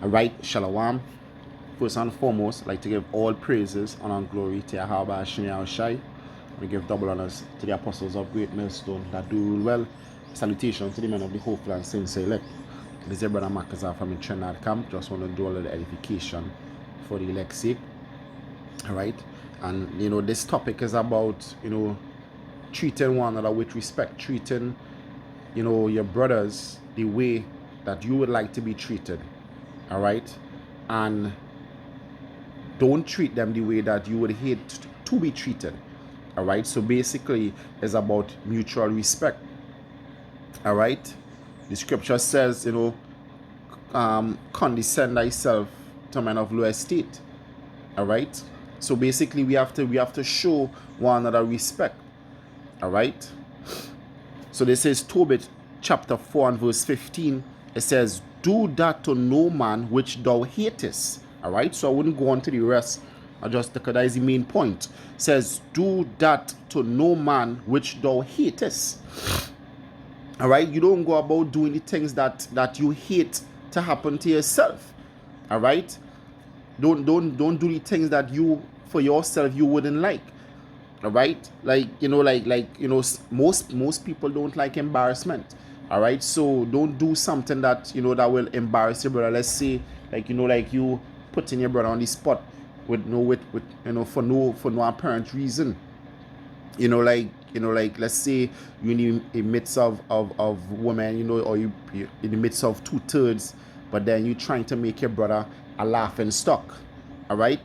All right, Shalom. First and foremost, I'd like to give all praises, honor, and glory to Yahweh Hashem Yahushai. We give double honors to the apostles of Great Millstone that do rule well. Salutations to the men of the hopeful and sincere elect. This is your brother Makazar from the Trinidad camp. Just want to do a little edification for the elect's sake. All right, and this topic is about treating one another with respect, treating your brothers the way that you would like to be treated. All right, and don't treat them the way that you would hate to be treated. All right, so basically it's about mutual respect. All right, the scripture says condescend thyself to men of low estate. All right, so basically we have to show one another respect. All right, so this is Tobit chapter 4 and verse 15. It says, do that to no man which thou hatest. All right, so I wouldn't go on to the rest. I just because that is the main point. It says, do that to no man which thou hatest. All right, you don't go about doing the things that you hate to happen to yourself. All right, don't do the things that you for yourself you wouldn't like. All right, most people don't like embarrassment. All right, so don't do something that that will embarrass your brother. Let's say you putting your brother on the spot with for no apparent reason. Let's say you in the midst of women, or you in the midst of 2/3, but then you trying to make your brother a laughing stock. All right,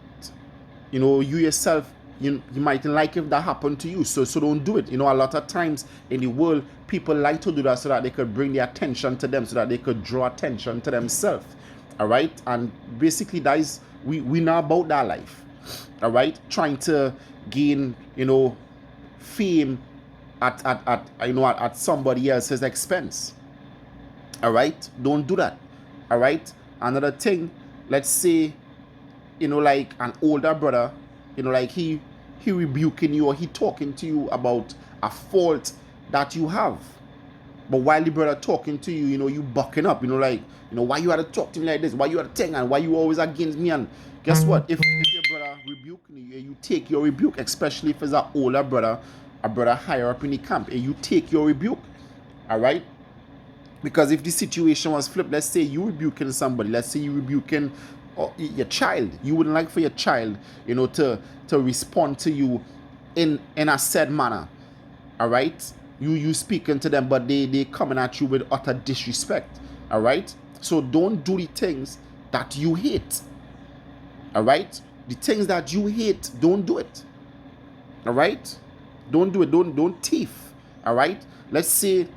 you yourself, you mightn't like if that happened to you, so don't do it. A lot of times in the world, people like to do that so that they could bring the attention to them, so that they could draw attention to themselves. All right, and basically that is we know about that life. All right, trying to gain fame at somebody else's expense. All right, don't do that. All right, another thing, let's say like an older brother, he rebuking you or he talking to you about a fault that you have, but while the brother talking to you, you bucking up, why you had to talk to me like this, why you had to thing, and why you always against me. And guess what, if your brother rebuking you, you take your rebuke, especially if it's an older brother, a brother higher up in the camp, and you take your rebuke. All right, because if the situation was flipped, let's say you rebuking somebody, let's say you rebuking your child, you wouldn't like for your child to respond to you in a said manner. All right, you speaking to them, but they coming at you with utter disrespect. All right, so don't do the things that you hate. All right, the things that you hate, don't do it. All right, don't do it. Don't thief. All right, let's say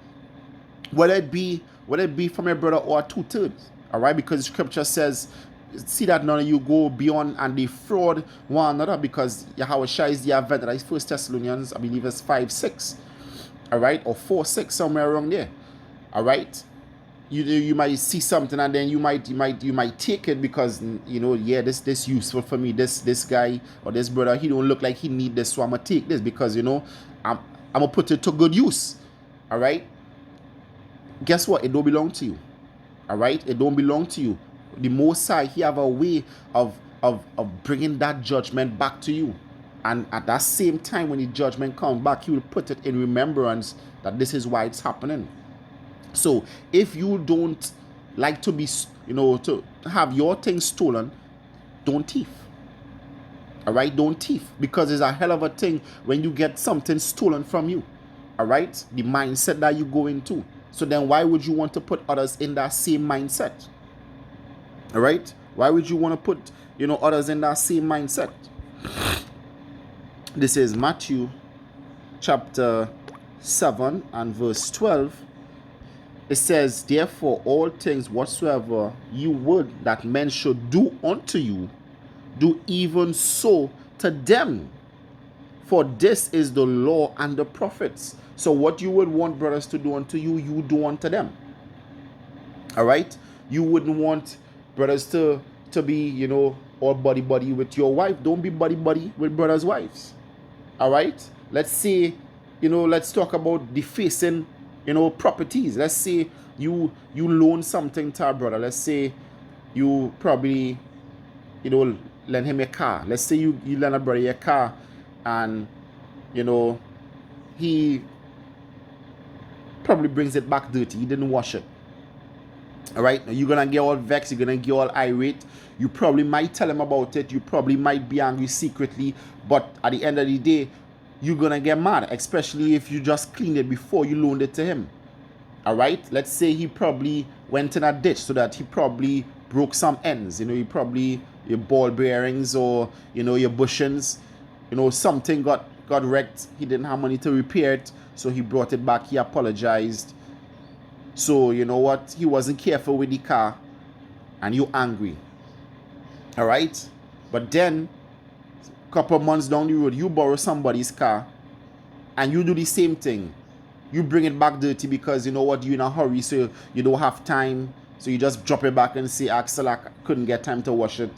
whether it be from your brother or 2/3. All right, because the scripture says, see that none of you go beyond and defraud one another, because Yahushua is the event. That is 1 Thessalonians, I believe it's 5:6. All right, or 4:6, somewhere around there. All right, you might see something and then you might take it because this useful for me. This guy or this brother, he don't look like he need this, so I'm gonna take this because I'm gonna put it to good use. All right, guess what? It don't belong to you. All right, it don't belong to you. The Most High, he have a way of bringing that judgment back to you, and at that same time when the judgment comes back, he will put it in remembrance that this is why it's happening. So if you don't like to be to have your things stolen, don't thief. All right, don't thief, because it's a hell of a thing when you get something stolen from you. All right, the mindset that you go into. So then why would you want to put others in that same mindset? All right, why would you want to put others in that same mindset? This is Matthew chapter 7 and verse 12. It says, therefore all things whatsoever you would that men should do unto you, do even so to them, for this is the law and the prophets. So what you would want brothers to do unto you, you do unto them. All right, you wouldn't want brothers to be all buddy with your wife. Don't be buddy with brothers' wives. All right, let's say let's talk about defacing properties. Let's say you loan something to a brother. Let's say you probably, you know, lend him a car. Let's say you lend a brother a car, and you know, he probably brings it back dirty. He didn't wash it. All right, you're gonna get all vexed, you're gonna get all irate. You probably might tell him about it, you probably might be angry secretly, but at the end of the day, you're gonna get mad, especially if you just cleaned it before you loaned it to him. All right, let's say he probably went in a ditch, so that he probably broke some ends. You know, you probably, your ball bearings, or you know, your bushings, you know, something got wrecked. He didn't have money to repair it, so he brought it back. He apologized. So you know what, he wasn't careful with the car, and you're angry. All right, but then a couple of months down the road, you borrow somebody's car, and you do the same thing. You bring it back dirty because you know what, you're in a hurry, so you don't have time, so you just drop it back and say, Axel, I couldn't get time to wash it.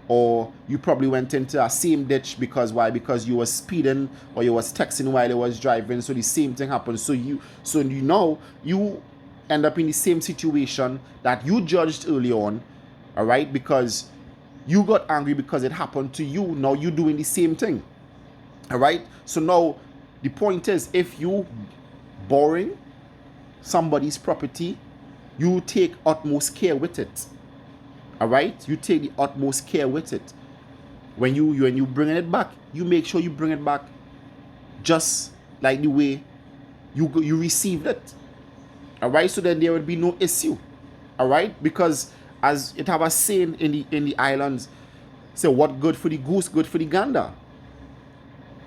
Or you probably went into a same ditch because why? Because you were speeding, or you was texting while you was driving, so the same thing happened. So you know you end up in the same situation that you judged early on. All right, because you got angry because it happened to you. Now you're doing the same thing. All right, so now the point is, if you borrowing somebody's property, you take utmost care with it. All right, you take the utmost care with it. When you bringing it back, you make sure you bring it back just like the way you received it. All right, so then there would be no issue. All right, because as it have a saying in the islands, say, what good for the goose, good for the gander.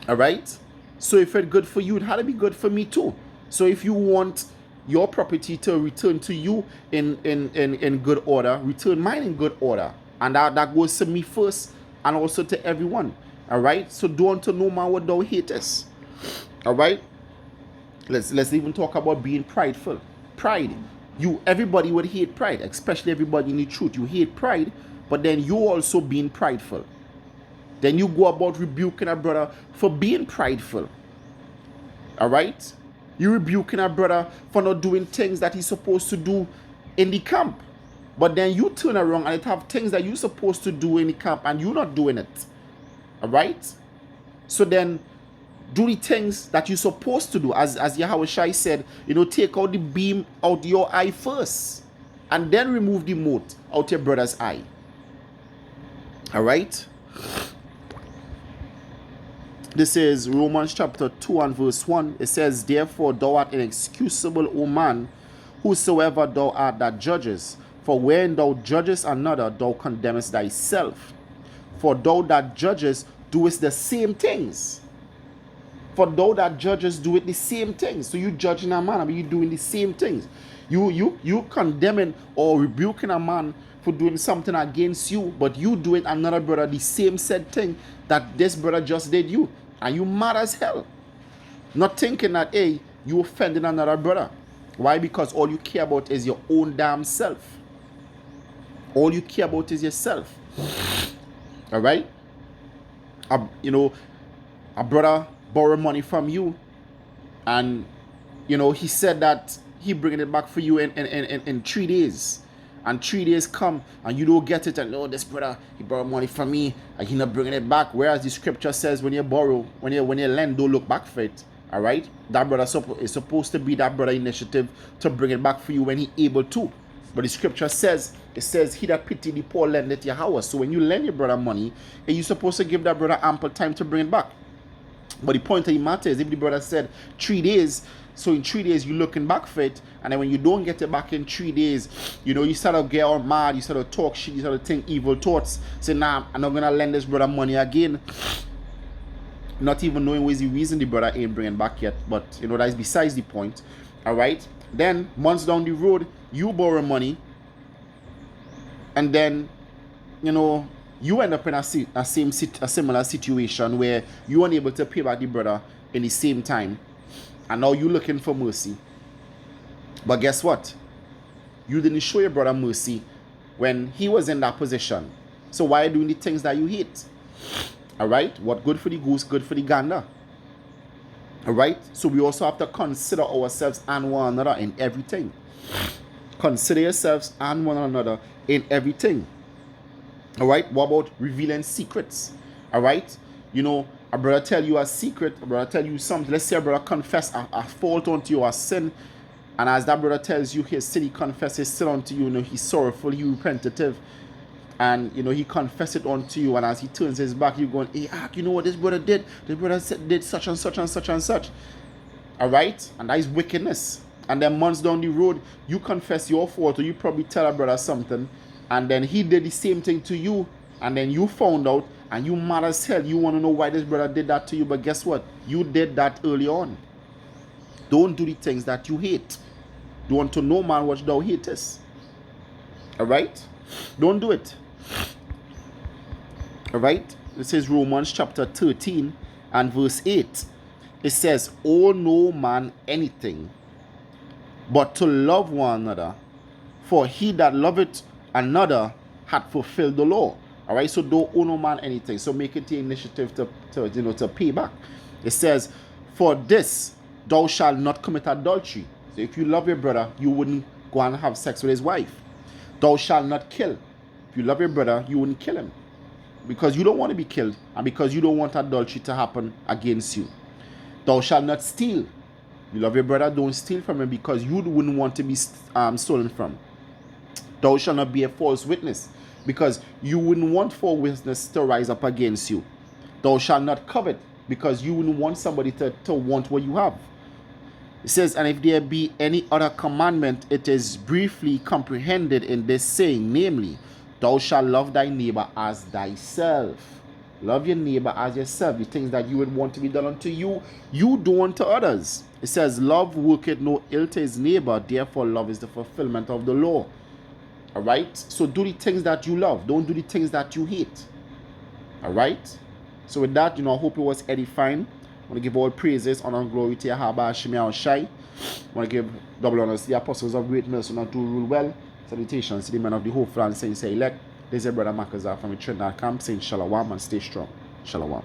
All right, so if it's good for you, it had to be good for me too. So if you want your property to return to you in good order, return mine in good order, and that goes to me first, and also to everyone. All right, so don't to no man what thou hatest. All right, let's even talk about being prideful. Pride, everybody would hate pride, especially everybody in the truth. You hate pride, but then you also being prideful. Then you go about rebuking a brother for being prideful. All right, you rebuking a brother for not doing things that he's supposed to do in the camp, but then you turn around and it have things that you're supposed to do in the camp and you're not doing it. All right, so then do the things that you're supposed to do, as Yahweh Shai said, you know, take out the beam out your eye first, and then remove the mote out your brother's eye. All right, this is Romans chapter 2 and verse 1. It says, therefore thou art inexcusable, O man, whosoever thou art that judges. For when thou judgest another, thou condemnest thyself. For thou that judges doest the same things. For thou that judges do it the same things. So you judging a man, but you doing the same things. You condemning or rebuking a man for doing something against you, but you doing another brother the same said thing that this brother just did you. And you mad as hell. Not thinking that, hey, you offended another brother. Why? Because all you care about is your own damn self. All you care about is yourself. All right? You know, a brother borrow money from you, and you know, he said that he bringing it back for you in 3 days, and 3 days come and you don't get it, and oh, this brother, he borrowed money from me and he not bringing it back. Whereas the scripture says when you borrow, when you lend, don't look back for it. All right, that brother is supposed to be that brother initiative to bring it back for you when he able to. But the scripture says, it says, he that pity the poor lendeth Yahweh. So when you lend your brother money, and you're supposed to give that brother ample time to bring it back. But the point of the matter is, if the brother said 3 days, so in 3 days you're looking back for it, and then when you don't get it back in 3 days, you know, you start to get all mad, you start to talk shit, you start to think evil thoughts, say, nah, I'm not gonna lend this brother money again, not even knowing where's the reason the brother ain't bringing back yet. But you know, that's besides the point. All right, then months down the road, you borrow money, and then, you know, you end up in a similar situation where you're unable to pay back the brother in the same time, and now you're looking for mercy. But guess what? You didn't show your brother mercy when he was in that position. So why are you doing the things that you hate? All right, what good for the goose, good for the gander. All right, so we also have to consider ourselves and one another in everything. Consider yourselves and one another in everything. All right. What about revealing secrets? All right. You know, a brother tell you a secret, a brother tell you something. Let's say a brother confess a fault unto you, a sin. And as that brother tells you his sin, he confesses his sin unto you. You know, he's sorrowful, he repentative. And, you know, he confesses it unto you. And as he turns his back, you're going, hey, you know what this brother did? This brother did such and such and such and such. All right. And that is wickedness. And then months down the road, you confess your fault, or you probably tell a brother something. And then he did the same thing to you. And then you found out, and you mad as hell. You want to know why this brother did that to you. But guess what? You did that early on. Don't do the things that you hate. You want to know, man, what thou hatest. All right? Don't do it. All right? This is Romans chapter 13 and verse 8. It says, owe no man anything but to love one another, for he that loveth another hath fulfilled the law. All right? So don't owe no man anything. So make it the initiative to pay back. It says, for this thou shalt not commit adultery. So if you love your brother, you wouldn't go and have sex with his wife. Thou shalt not kill. If you love your brother, you wouldn't kill him. Because you don't want to be killed, and because you don't want adultery to happen against you. Thou shalt not steal. You love your brother, don't steal from him, because you wouldn't want to be stolen from. Thou shalt not be a false witness, because you wouldn't want false witness to rise up against you. Thou shalt not covet, because you wouldn't want somebody to want what you have. It says, and if there be any other commandment, it is briefly comprehended in this saying, namely, thou shalt love thy neighbor as thyself. Love your neighbor as yourself. The things that you would want to be done unto you, you do unto others. It says, love worketh no ill to his neighbor, therefore love is the fulfillment of the law. All right? So do the things that you love. Don't do the things that you hate. All right? So with that, I hope it was edifying. I want to give all praises, honor, and glory to Yahweh Hashem Yahushai. I want to give double honors to the apostles of great mercy and to rule well. Salutations to the men of the hopeful and saints elect. This is your brother Makazar from the Trinidad camp saying Shalom and stay strong. Shalom.